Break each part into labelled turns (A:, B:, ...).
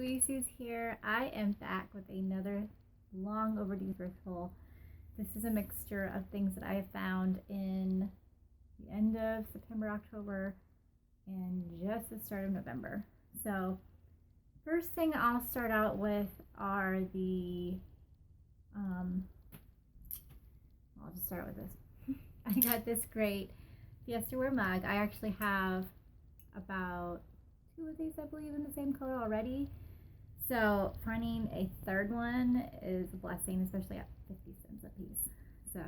A: Sweetie Suze here. I am back with another long overdue thrift haul. This is a mixture of things that I have found in the end of September, October, and just the start of November. So first thing I'll start out with are I'll just start with this. I got this great Fiestaware mug. I actually have about two of these, I believe, in the same color already. So finding a third one is a blessing, especially at 50 cents a piece. So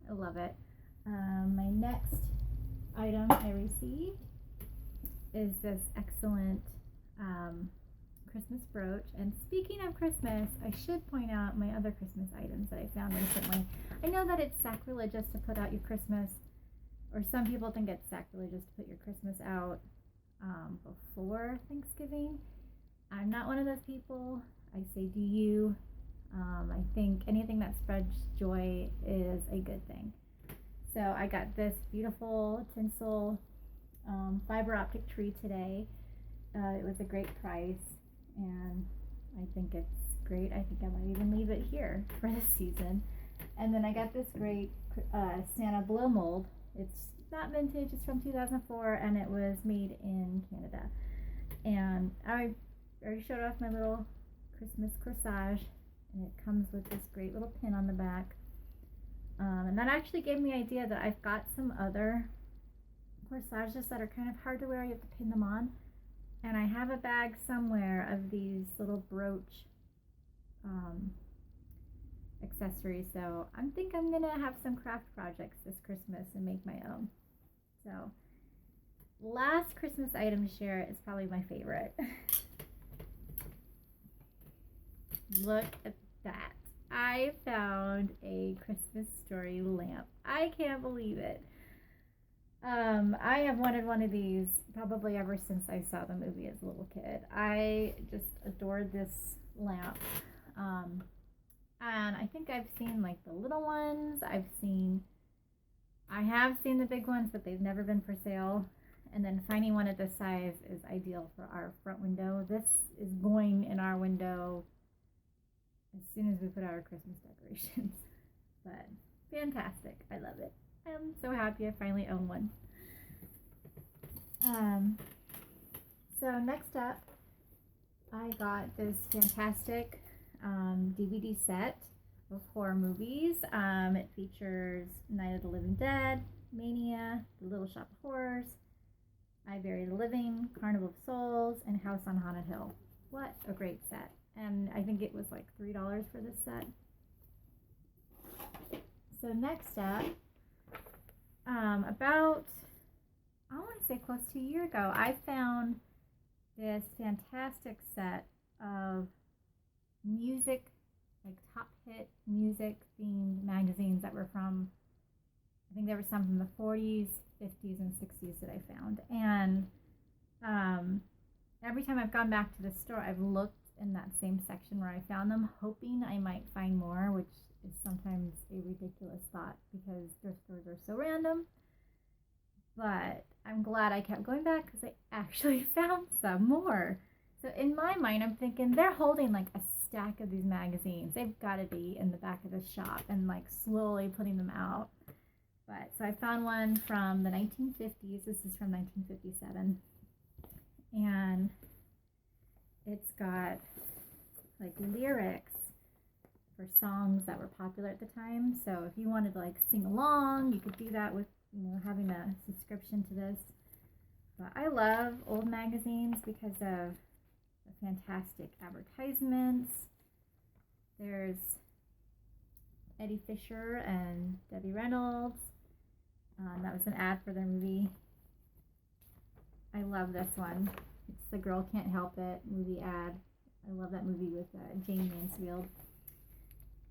A: I love it. My next item I received is this excellent Christmas brooch. And speaking of Christmas, I should point out my other Christmas items that I found recently. I know that it's sacrilegious to put out your Christmas, or some people think it's sacrilegious to put your Christmas out before Thanksgiving. I'm not one of those people. I say do you. I think anything that spreads joy is a good thing. So I got this beautiful tinsel fiber optic tree today. It was a great price, and I think it's great. I think I might even leave it here for this season. And then I got this great Santa blow mold. It's not vintage, it's from 2004, and it was made in Canada. And I already showed off my little Christmas corsage, and it comes with this great little pin on the back. And that actually gave me the idea that I've got some other corsages that are kind of hard to wear. You have to pin them on. And I have a bag somewhere of these little brooch accessories. So I think I'm going to have some craft projects this Christmas and make my own. So last Christmas item to share is probably my favorite. Look at that. I found a Christmas Story lamp. I can't believe it. I have wanted one of these probably ever since I saw the movie as a little kid. I just adored this lamp. And I think I've seen like the little ones. I have seen the big ones, but they've never been for sale. And then finding one of this size is ideal for our front window. This is going in our window as soon as we put out our Christmas decorations. But fantastic. I love it. I'm so happy I finally own one. So next up, I got this fantastic DVD set of horror movies. It features Night of the Living Dead, Mania, The Little Shop of Horrors, I Bury the Living, Carnival of Souls, and House on Haunted Hill. What a great set. And I think it was like $3 for this set. So next up, about, I want to say close to a year ago, I found this fantastic set of music, like top hit music themed magazines that were from, I think there were some from the 40s, 50s, and 60s that I found. And every time I've gone back to the store, I've looked in that same section where I found them, hoping I might find more, which is sometimes a ridiculous thought because thrift stores are so random. But I'm glad I kept going back because I actually found some more. So in my mind, I'm thinking they're holding like a stack of these magazines. They've got to be in the back of the shop and like slowly putting them out. But so I found one from the 1950s. This is from 1957. And it's got like lyrics for songs that were popular at the time. So if you wanted to like sing along, you could do that with, having a subscription to this. But I love old magazines because of the fantastic advertisements. There's Eddie Fisher and Debbie Reynolds. That was an ad for their movie. I love this one. It's The Girl Can't Help It movie ad. I love that movie with Jane Mansfield.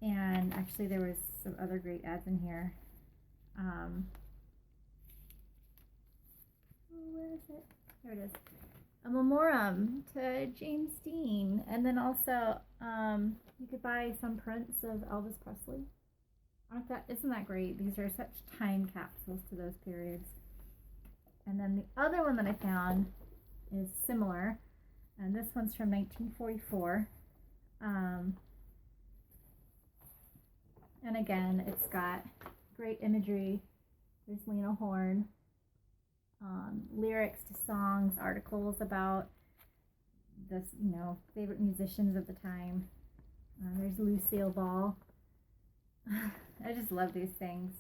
A: And actually there was some other great ads in here. Where is it? There it is. A memoriam to James Dean. And then also you could buy some prints of Elvis Presley. Isn't that great? These are such time capsules to those periods. And then the other one that I found is similar. And this one's from 1944. And again, it's got great imagery. There's Lena Horne, lyrics to songs, articles about this, favorite musicians of the time. There's Lucille Ball. I just love these things.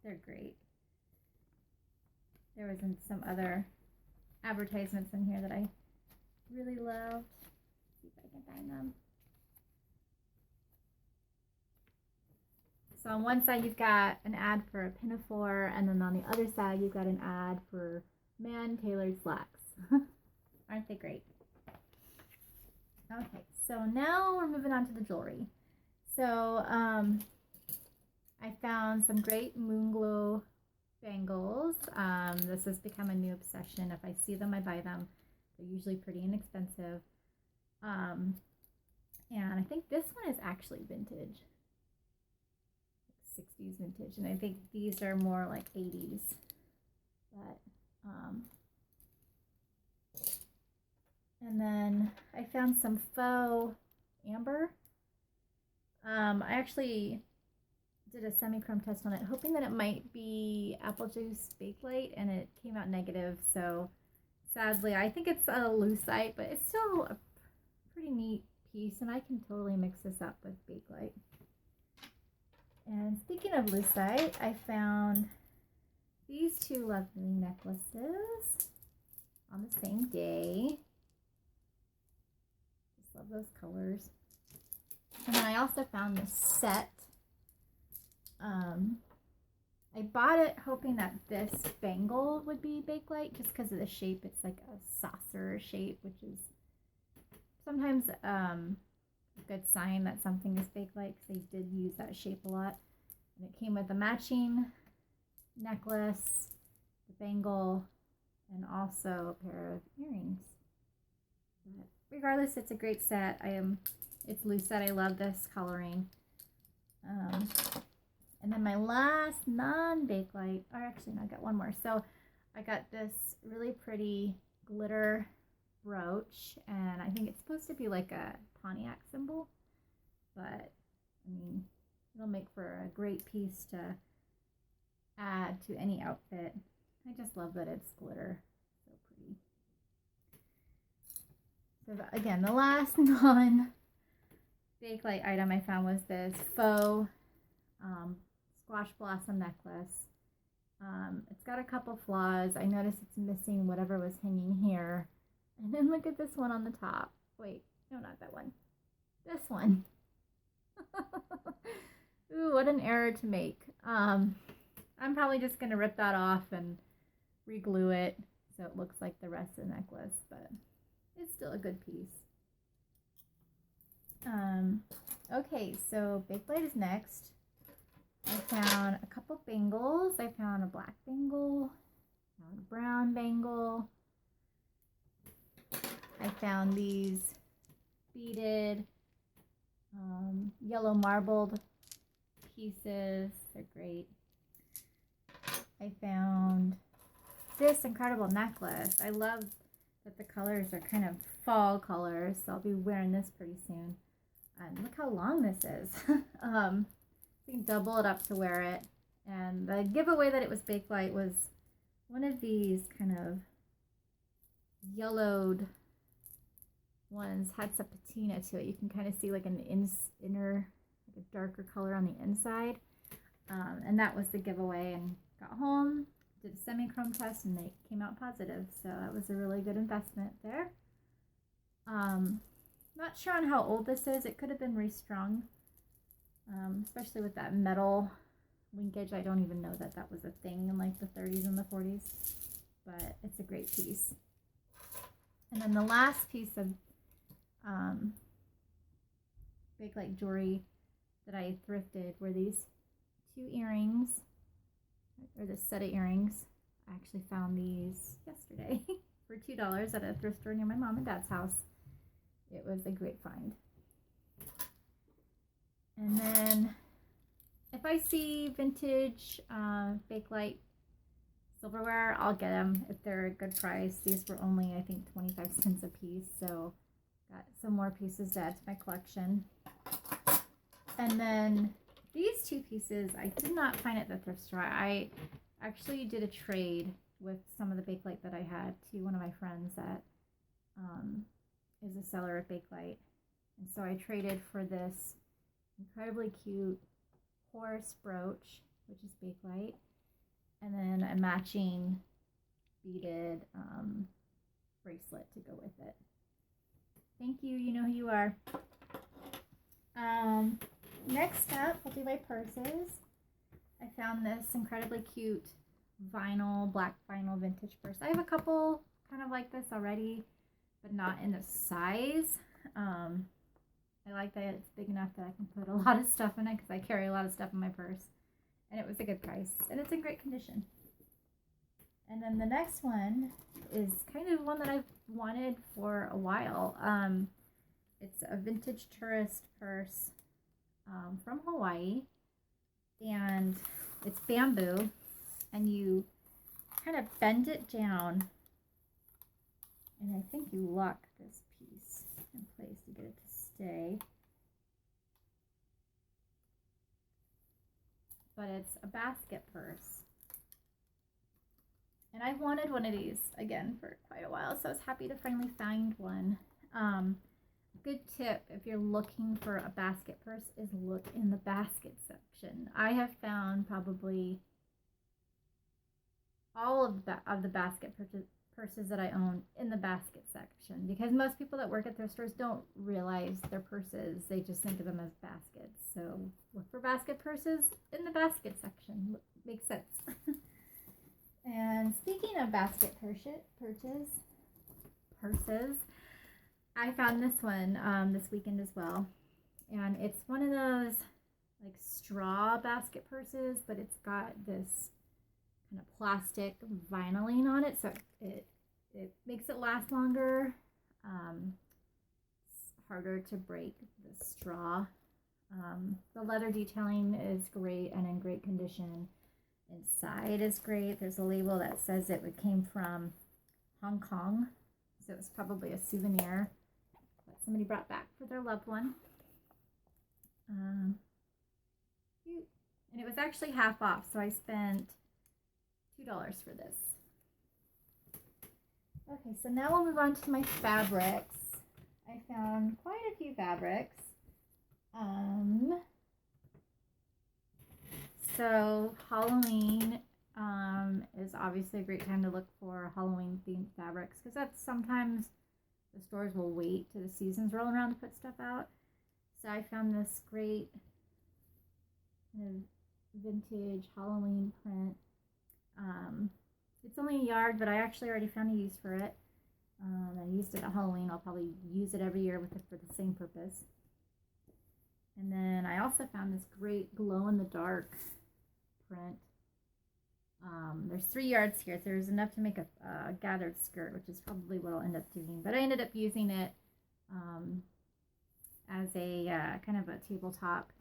A: They're great. There was some other advertisements in here that I really loved. Let's see if I can find them. So on one side you've got an ad for a pinafore, and then on the other side you've got an ad for man-tailored slacks. Aren't they great? Okay, so now we're moving on to the jewelry. So I found some great Moonglow bangles. This has become a new obsession. If I see them, I buy them. They're usually pretty inexpensive. And I think this one is actually vintage. 60s vintage, and I think these are more like 80s, but and then I found some faux amber. I actually did a semi-chrome test on it, hoping that it might be apple juice bakelite, and it came out negative, so sadly I think it's a lucite, but it's still a pretty neat piece, and I can totally mix this up with bakelite. And speaking of lucite, I found these two lovely necklaces on the same day. Just love those colors. And then I also found this set. I bought it hoping that this bangle would be bakelite just because of the shape. It's like a saucer shape, which is sometimes a good sign that something is bakelite, because they did use that shape a lot. And it came with a matching necklace, the bangle, and also a pair of earrings. But regardless, it's a great set. It's lucite. I love this coloring. And then my last non-bakelite, or actually no, I got one more. So I got this really pretty glitter brooch, and I think it's supposed to be like a Pontiac symbol, but I mean, it'll make for a great piece to add to any outfit. I just love that it's glitter. So pretty. So again, the last non-bakelite item I found was this faux squash blossom necklace. It's got a couple flaws. I noticed it's missing whatever was hanging here. And then look at this one on the top. Wait, no, not that one. This one. Ooh, what an error to make. I'm probably just going to rip that off and re-glue it so it looks like the rest of the necklace, but it's still a good piece. Okay, so bakelite is next. I found a couple bangles. I found a black bangle, found a brown bangle. I found these beaded yellow marbled pieces. They're great. I found this incredible necklace. I love that the colors are kind of fall colors, so I'll be wearing this pretty soon. And look how long this is. You can double it up to wear it. And the giveaway that it was bakelite was one of these kind of yellowed ones, had some patina to it. You can kind of see like an inner, like a darker color on the inside. And that was the giveaway, and got home, did a semi-chrome test, and they came out positive. So that was a really good investment there. Not sure on how old this is. It could have been restrung, especially with that metal linkage. I don't even know that that was a thing in like the 30s and the 40s, but it's a great piece. And then the last piece of bakelite jewelry that I thrifted were these two earrings, or this set of earrings. I actually found these yesterday for $2 at a thrift store near my mom and dad's house. It was a great find. And then if I see vintage bakelite silverware, I'll get them if they're a good price. These were only, I think, 25 cents a piece, so got some more pieces to add to my collection. And then these two pieces I did not find at the thrift store. I actually did a trade with some of the Bakelite that I had to one of my friends that is a seller of Bakelite. And so I traded for this incredibly cute horse brooch, which is Bakelite, and then a matching beaded bracelet to go with it. Thank you. You know who you are. Next up, we'll do my purses. I found this incredibly cute vinyl, black vinyl vintage purse. I have a couple kind of like this already, but not in this size. I like that it's big enough that I can put a lot of stuff in it because I carry a lot of stuff in my purse. And it was a good price, and it's in great condition. And then the next one is kind of one that I've wanted for a while. It's a vintage tourist purse from Hawaii, and it's bamboo, and you kind of bend it down, and I think you lock this piece in place to get it to stay. But it's a basket purse. And I've wanted one of these, again, for quite a while, so I was happy to finally find one. Good tip if you're looking for a basket purse is look in the basket section. I have found probably all of the basket purses that I own in the basket section, because most people that work at thrift stores don't realize they're purses. They just think of them as baskets. So look for basket purses in the basket section. Makes sense. And speaking of basket purses, I found this one this weekend as well. And it's one of those like straw basket purses, but it's got this kind of plastic vinyling on it, so it makes it last longer. It's harder to break the straw. The leather detailing is great and in great condition. Inside is great. There's a label that says it came from Hong Kong, so it's probably a souvenir that somebody brought back for their loved one. Cute. And it was actually half off, so I spent $2 for this. Okay, so now we'll move on to my fabrics. I found quite a few fabrics. So Halloween is obviously a great time to look for Halloween themed fabrics, because that's sometimes the stores will wait till the seasons roll around to put stuff out. So I found this great kind of vintage Halloween print. It's only a yard, but I actually already found a use for it. I used it at Halloween. I'll probably use it every year for the same purpose. And then I also found this great glow-in-the-dark print. There's 3 yards here, so there's enough to make a gathered skirt, which is probably what I'll end up doing. But I ended up using it as a kind of a tabletop,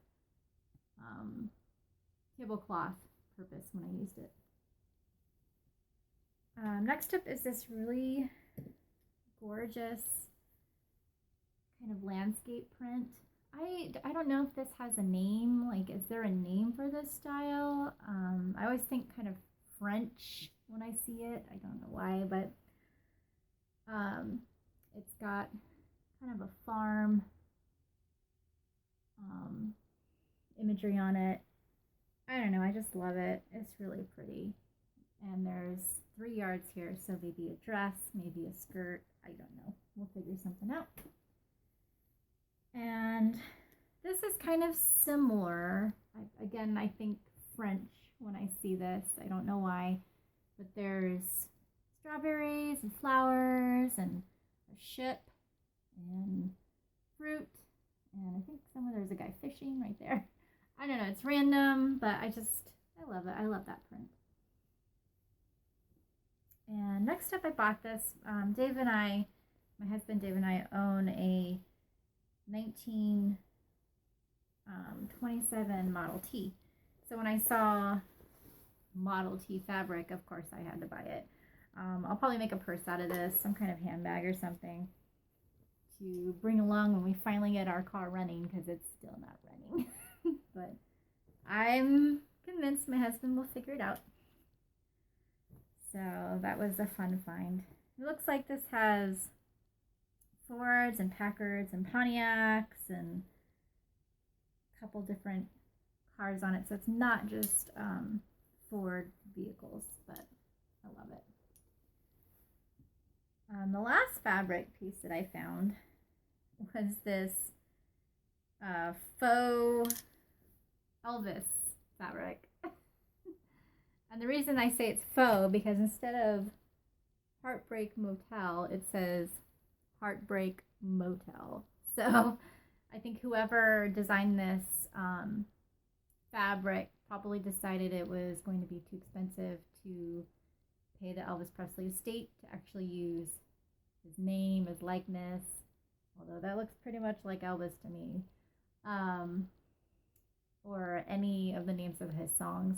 A: tablecloth purpose when I used it. Next up is this really gorgeous kind of landscape print. I don't know if this has a name. Like, is there a name for this style? I always think kind of French when I see it. I don't know why, but it's got kind of a farm imagery on it. I don't know. I just love it. It's really pretty. And there's 3 yards here, so maybe a dress, maybe a skirt. I don't know. We'll figure something out. And this is kind of similar. Again, I think French when I see this. I don't know why. But there's strawberries and flowers and a ship and fruit. And I think there's a guy fishing right there. I don't know. It's random, but I love it. I love that print. And next up, I bought this. My husband Dave and I own a 1927 Model T. So when I saw Model T fabric. Of course, I had to buy it. I'll probably make a purse out of this, some kind of handbag or something to bring along when we finally get our car running, because it's still not running. But I'm convinced my husband will figure it out. So that was a fun find. It looks like this has Fords and Packards and Pontiacs and a couple different cars on it. So it's not just Ford vehicles, but I love it. The last fabric piece that I found was this faux Elvis fabric. And the reason I say it's faux, because instead of Heartbreak Motel, it says Heartbreak Motel. So I think whoever designed this fabric probably decided it was going to be too expensive to pay the Elvis Presley estate to actually use his name, his likeness, although that looks pretty much like Elvis to me, or any of the names of his songs.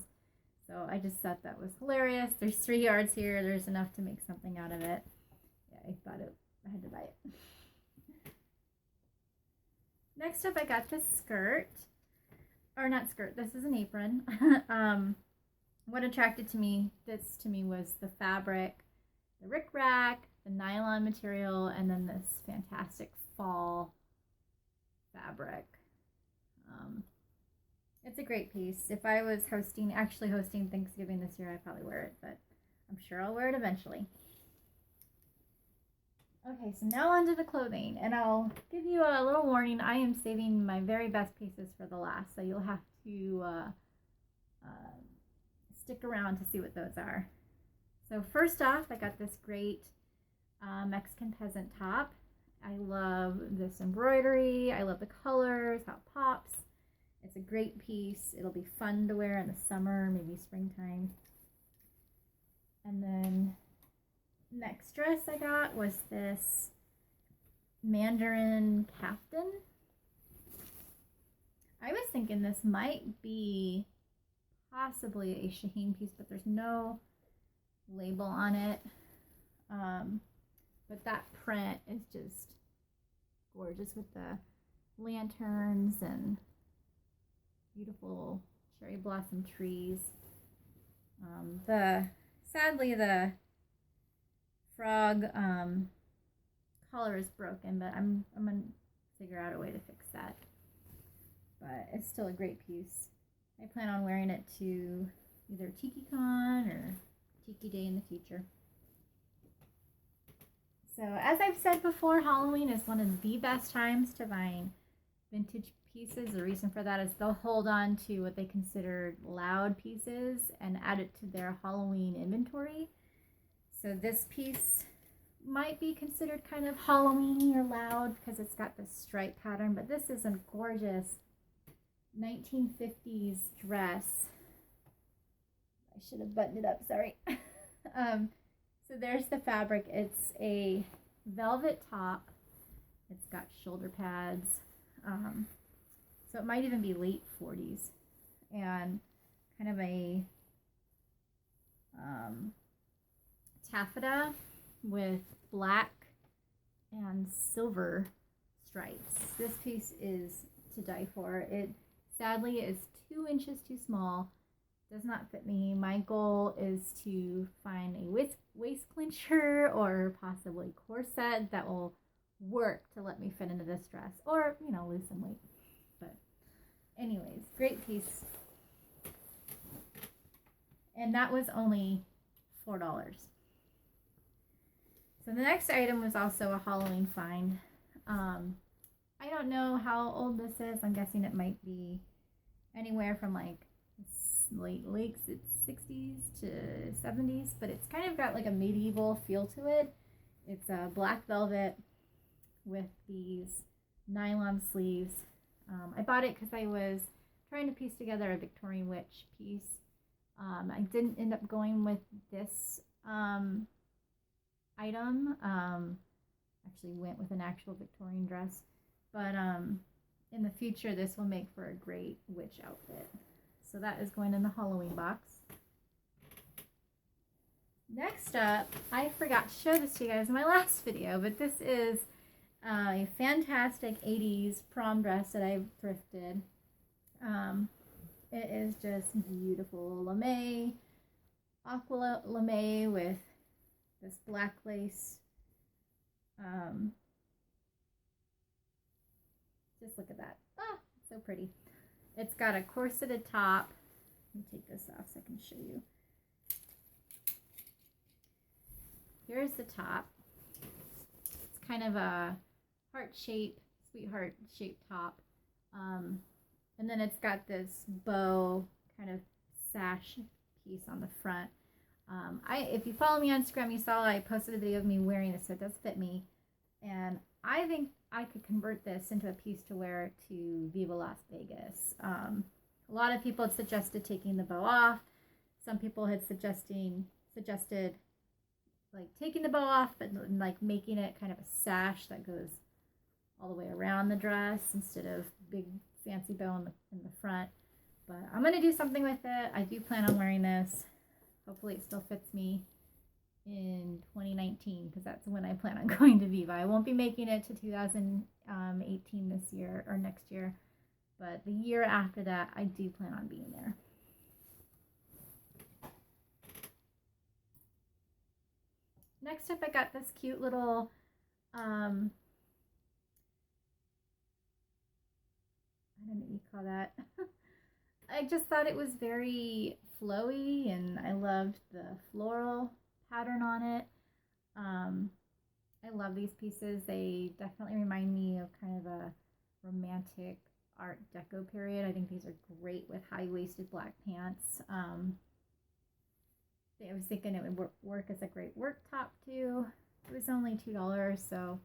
A: So I just thought that was hilarious. There's 3 yards here. There's enough to make something out of it. Yeah, I had to buy it. Next up, I got this skirt. Or not skirt, this is an apron. What attracted this to me was the fabric, the rickrack, the nylon material, and then this fantastic fall fabric. It's a great piece. If I was actually hosting Thanksgiving this year, I'd probably wear it, but I'm sure I'll wear it eventually. Okay, so now onto the clothing, and I'll give you a little warning. I am saving my very best pieces for the last, so you'll have to stick around to see what those are. So first off, I got this great Mexican peasant top. I love this embroidery. I love the colors, how it pops. It's a great piece. It'll be fun to wear in the summer, maybe springtime. And then next dress I got was this Mandarin Captain. I was thinking this might be possibly a Shaheen piece, but there's no label on it. But that print is just gorgeous with the lanterns and beautiful cherry blossom trees. Sadly the frog collar is broken, but I'm gonna figure out a way to fix that. But it's still a great piece. I plan on wearing it to either TikiCon or Tiki Day in the future. So as I've said before, Halloween is one of the best times to find vintage pieces. The reason for that is they'll hold on to what they consider loud pieces and add it to their Halloween inventory. So this piece might be considered kind of Halloween-y or loud because it's got this stripe pattern, but this is a gorgeous 1950s dress. I should have buttoned it up, sorry. So there's the fabric. It's a velvet top. It's got shoulder pads. So it might even be late 40s. And kind of a taffeta with black and silver stripes. This piece is to die for. It sadly is 2 inches too small. Does not fit me. My goal is to find a waist clincher or possibly corset that will work to let me fit into this dress, or lose some weight. But anyways, great piece. And that was only $4. So the next item was also a Halloween find. I don't know how old this is. I'm guessing it might be anywhere from like late 60s to 70s, but it's kind of got like a medieval feel to it. It's a black velvet with these nylon sleeves. I bought it because I was trying to piece together a Victorian witch piece. I didn't end up going with this item. Actually went with an actual Victorian dress, but in the future this will make for a great witch outfit. So that is going in the Halloween box. Next up, I forgot to show this to you guys in my last video, but this is a fantastic 80s prom dress that I've thrifted. It is just beautiful lame, aqua lame with this black lace. Just look at that. Ah, so pretty. It's got a corseted top. Let me take this off so I can show you. Here's the top. It's kind of a heart shape, sweetheart shaped top. And then it's got this bow kind of sash piece on the front. If you follow me on Instagram, you saw I posted a video of me wearing this, so it does fit me. And I think I could convert this into a piece to wear to Viva Las Vegas. A lot of people had suggested taking the bow off. Some people had suggested like taking the bow off and like making it kind of a sash that goes all the way around the dress instead of big fancy bow in the front. But I'm going to do something with it. I do plan on wearing this. Hopefully it still fits me in 2019 because that's when I plan on going to Viva. I won't be making it to 2018 this year or next year, but the year after that I do plan on being there. Next up, I got this cute little I don't know what you call that. I just thought it was very flowy and I loved the floral pattern on it. I love these pieces. They definitely remind me of kind of a romantic Art Deco period. I think these are great with high-waisted black pants. I was thinking it would work as a great work top too. It was only $2, so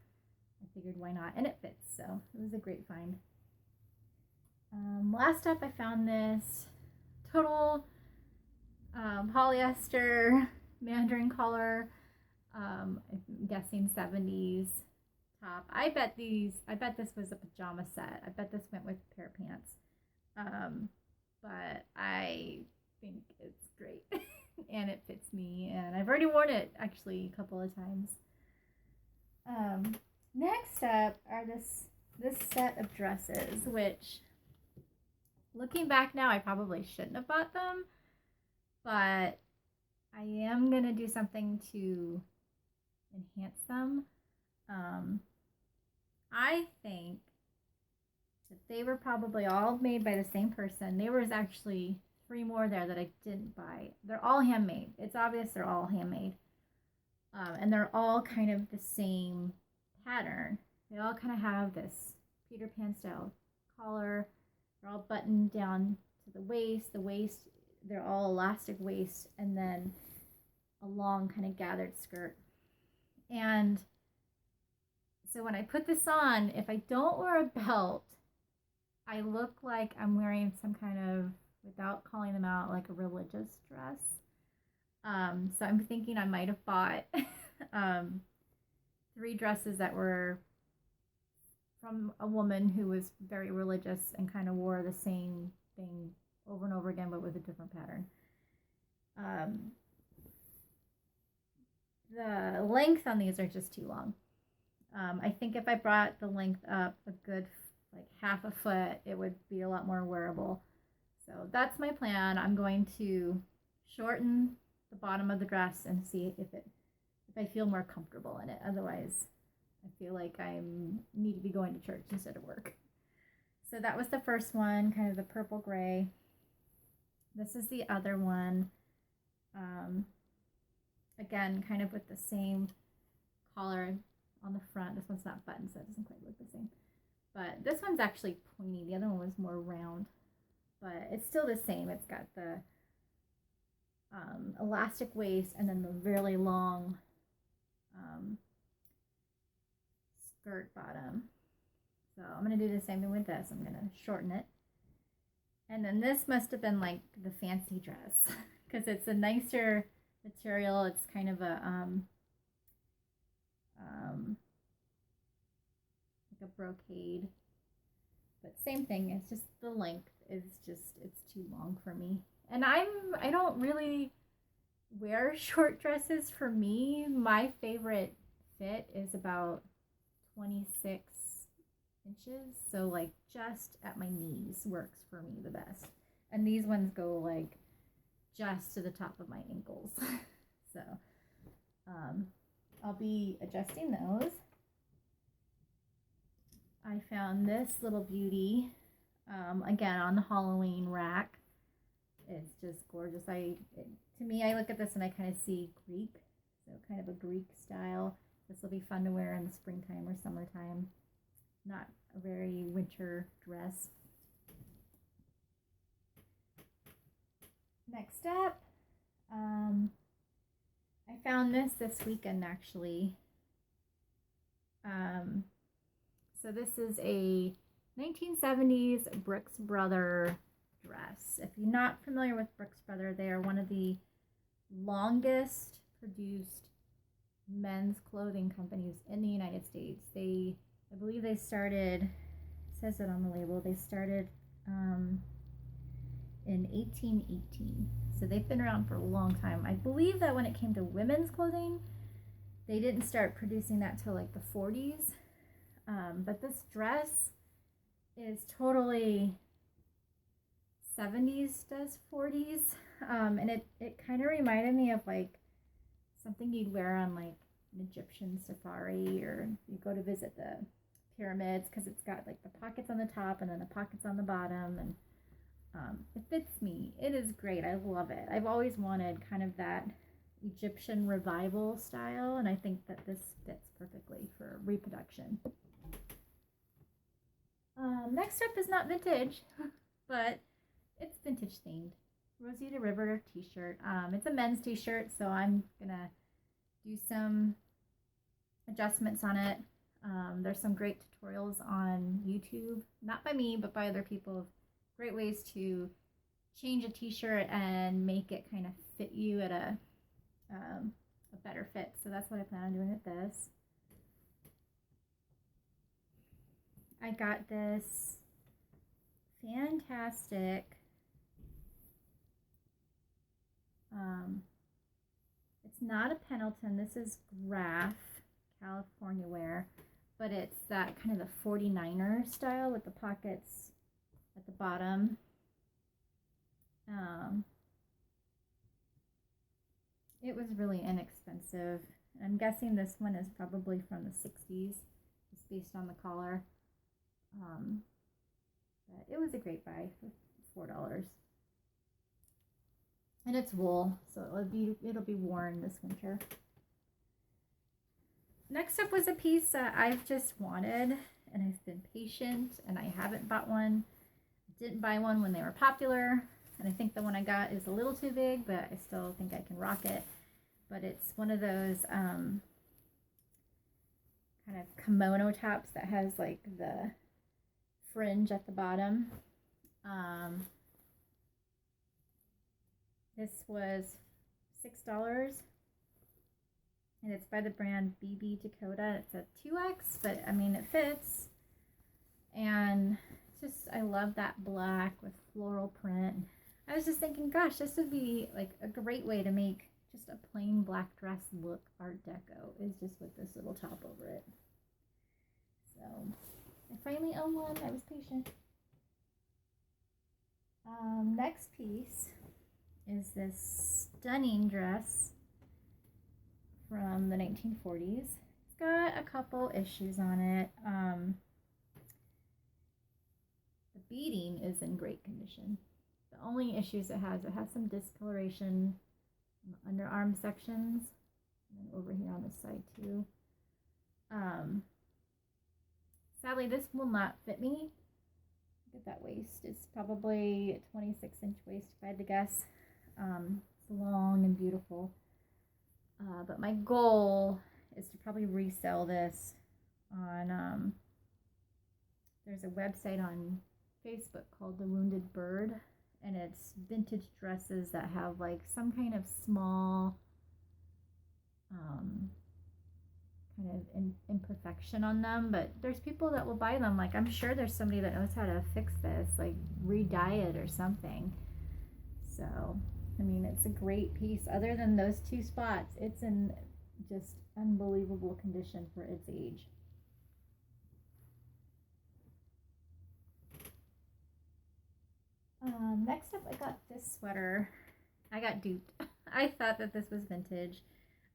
A: I figured why not, and it fits, so it was a great find. Last up, I found this total polyester mandarin collar. I'm guessing 70s top. I bet this was a pajama set. I bet this went with a pair of pants. But I think it's great. And it fits me, and I've already worn it actually a couple of times. Next up are this set of dresses, which looking back now I probably shouldn't have bought them, but I am gonna do something to enhance them. I think that they were probably all made by the same person. There was actually 3 more there that I didn't buy. They're all handmade. It's obvious they're all handmade. And they're all kind of the same pattern. They all kind of have this Peter Pan style collar. They're all buttoned down to the waist. They're all elastic waist, and then a long kind of gathered skirt. And so when I put this on, if I don't wear a belt, I look like I'm wearing some kind of, without calling them out, like a religious dress. So I'm thinking I might have bought 3 dresses that were from a woman who was very religious and kind of wore the same thing over and over again, but with a different pattern. The length on these are just too long. I think if I brought the length up a good like half a foot, it would be a lot more wearable. So that's my plan. I'm going to shorten the bottom of the dress and see if I feel more comfortable in it. Otherwise, I feel like I need to be going to church instead of work. So that was the first one, kind of the purple gray. This is the other one. Again, kind of with the same collar on the front. This one's not buttoned, so it doesn't quite look the same. But this one's actually pointy. The other one was more round. But it's still the same. It's got the elastic waist and then the really long skirt bottom. So I'm going to do the same thing with this. I'm going to shorten it. And then this must have been like the fancy dress because it's a nicer material. It's kind of a like a brocade, but same thing. It's just the length is just, it's too long for me. And I don't really wear short dresses, for me, my favorite fit is about 26 inches. So like just at my knees works for me the best. And these ones go like just to the top of my ankles. So I'll be adjusting those. I found this little beauty, again, on the Halloween rack. It's just gorgeous. To me, I look at this and I kind of see Greek, so kind of a Greek style. This will be fun to wear in the springtime or summertime. Not a very winter dress. Next up, I found this weekend actually. So this is a 1970s Brooks Brother dress. If you're not familiar with Brooks Brother, they are one of the longest produced men's clothing companies in the United States. I believe they started, it says it on the label, they started in 1818. So they've been around for a long time. I believe that when it came to women's clothing, they didn't start producing that till like the 40s. But this dress is totally 70s does 40s. And it kind of reminded me of like something you'd wear on like an Egyptian safari, or you go to visit the pyramids, because it's got like the pockets on the top and then the pockets on the bottom, and it fits me. It is great. I love it. I've always wanted kind of that Egyptian revival style, and I think that this fits perfectly for reproduction. Next up is not vintage, but it's vintage themed. Rosita River t-shirt. It's a men's t-shirt, so I'm gonna do some adjustments on it. There's some great tutorials on YouTube, not by me, but by other people. Great ways to change a t-shirt and make it kind of fit you at a better fit. So that's what I plan on doing with this. I got this fantastic it's not a Pendleton, this is Graf California wear, but it's that kind of the 49er style with the pockets at the bottom. It was really inexpensive. I'm guessing this one is probably from the 60s, just based on the collar. But it was a great buy for $4. And it's wool, so it'll be worn this winter. Next up was a piece that I've just wanted, and I've been patient, and I haven't bought one. I didn't buy one when they were popular, and I think the one I got is a little too big, but I still think I can rock it. But it's one of those kind of kimono tops that has like the fringe at the bottom. This was $6, and it's by the brand BB Dakota. It's a 2X, but I mean, it fits. And it's just, I love that black with floral print. I was just thinking, gosh, this would be like a great way to make just a plain black dress look Art Deco, is just with this little top over it. So I finally own one. I was patient. Next piece is this stunning dress from the 1940s. It's got a couple issues on it. The beading is in great condition. The only issues it has some discoloration in the underarm sections, and then over here on this side too. Sadly, this will not fit me. Look at that waist. It's probably a 26-inch waist if I had to guess. It's long and beautiful. But my goal is to probably resell this on, there's a website on Facebook called The Wounded Bird, and it's vintage dresses that have like some kind of small kind of imperfection on them, but there's people that will buy them. Like, I'm sure there's somebody that knows how to fix this, like re-dye it or something. So I mean, it's a great piece. Other than those two spots, it's in just unbelievable condition for its age. Next up, I got this sweater. I got duped. I thought that this was vintage.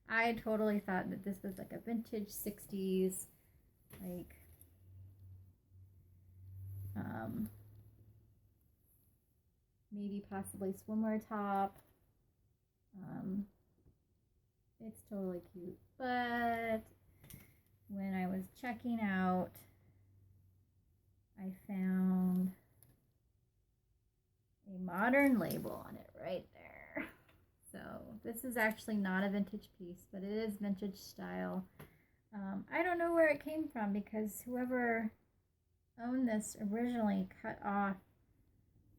A: I totally thought that this was like a vintage 60s, like, maybe possibly swimwear top. It's totally cute, but when I was checking out, I found a modern label on it right there. So this is actually not a vintage piece, but it is vintage style. I don't know where it came from because whoever owned this originally cut off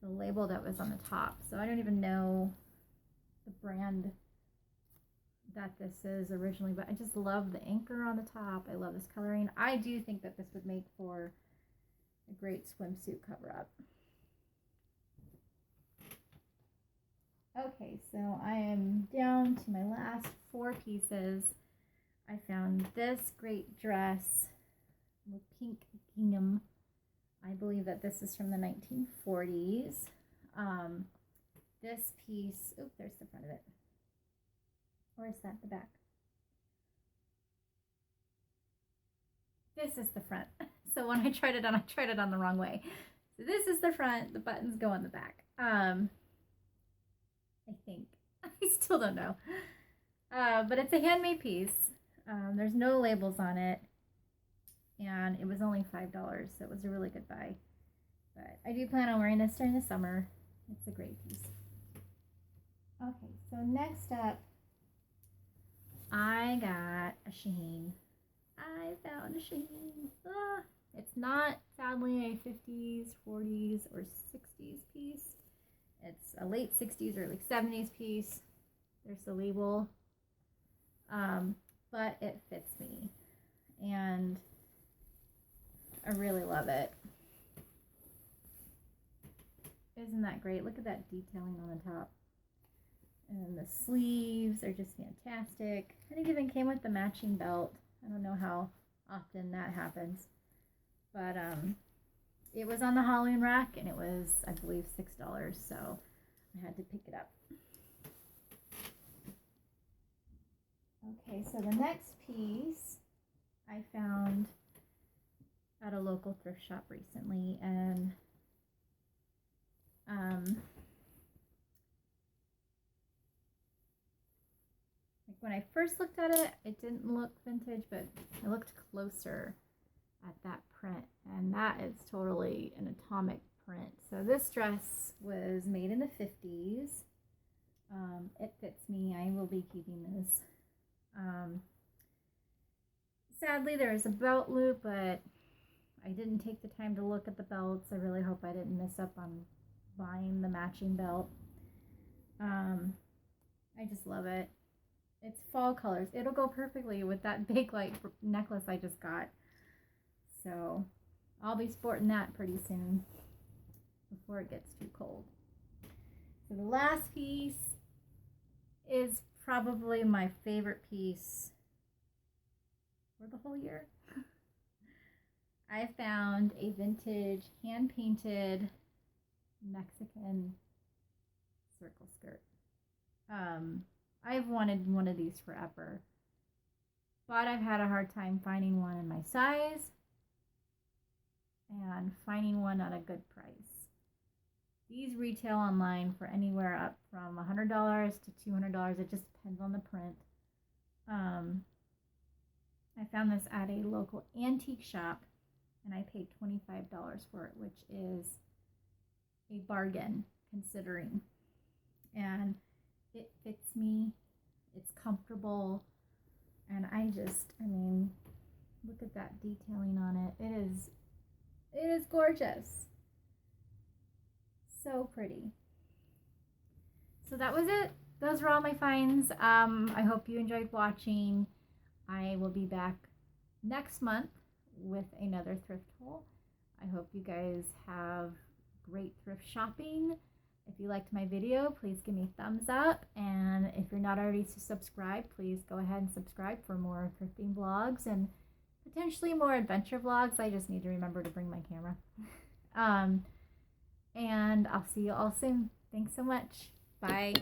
A: the label that was on the top. So I don't even know the brand that this is originally, but I just love the anchor on the top. I love this coloring. I do think that this would make for a great swimsuit cover-up. Okay, so I am down to my last 4 pieces. I found this great dress with pink gingham. I believe that this is from the 1940s. This piece, oh, there's the front of it. Or is that the back? This is the front. So when I tried it on the wrong way. So this is the front, the buttons go on the back. I think. I still don't know. But it's a handmade piece. There's no labels on it. And it was only $5, so it was a really good buy. But I do plan on wearing this during the summer. It's a great piece. Okay, so next up, I got a Shaheen. I found a Shaheen. It's not, sadly, a 50s, 40s, or 60s piece. It's a late 60s, early 70s piece. There's the label. But it fits me. And I really love it. Isn't that great? Look at that detailing on the top. And the sleeves are just fantastic. And it even came with the matching belt. I don't know how often that happens. But it was on the Halloween rack and it was, I believe, $6. So I had to pick it up. Okay, so the next piece I found at a local thrift shop recently, and like when I first looked at it, it didn't look vintage, but I looked closer at that print, and that is totally an atomic print. So this dress was made in the 50s. It fits me. I will be keeping this. Sadly, there is a belt loop, but I didn't take the time to look at the belts. I really hope I didn't miss up on buying the matching belt. I just love it. It's fall colors. It'll go perfectly with that big like necklace I just got. So I'll be sporting that pretty soon before it gets too cold. So the last piece is probably my favorite piece for the whole year. I found a vintage hand-painted Mexican circle skirt. I've wanted one of these forever, but I've had a hard time finding one in my size and finding one at a good price. These retail online for anywhere up from $100 to $200. It just depends on the print. I found this at a local antique shop, and I paid $25 for it, which is a bargain considering. And it fits me. It's comfortable. And I mean, look at that detailing on it. It is gorgeous. So pretty. So that was it. Those were all my finds. I hope you enjoyed watching. I will be back next month with another thrift haul. I hope you guys have great thrift shopping. If you liked my video, please give me a thumbs up. And if you're not already subscribed, please go ahead and subscribe for more thrifting vlogs and potentially more adventure vlogs. I just need to remember to bring my camera. And I'll see you all soon. Thanks so much. Bye.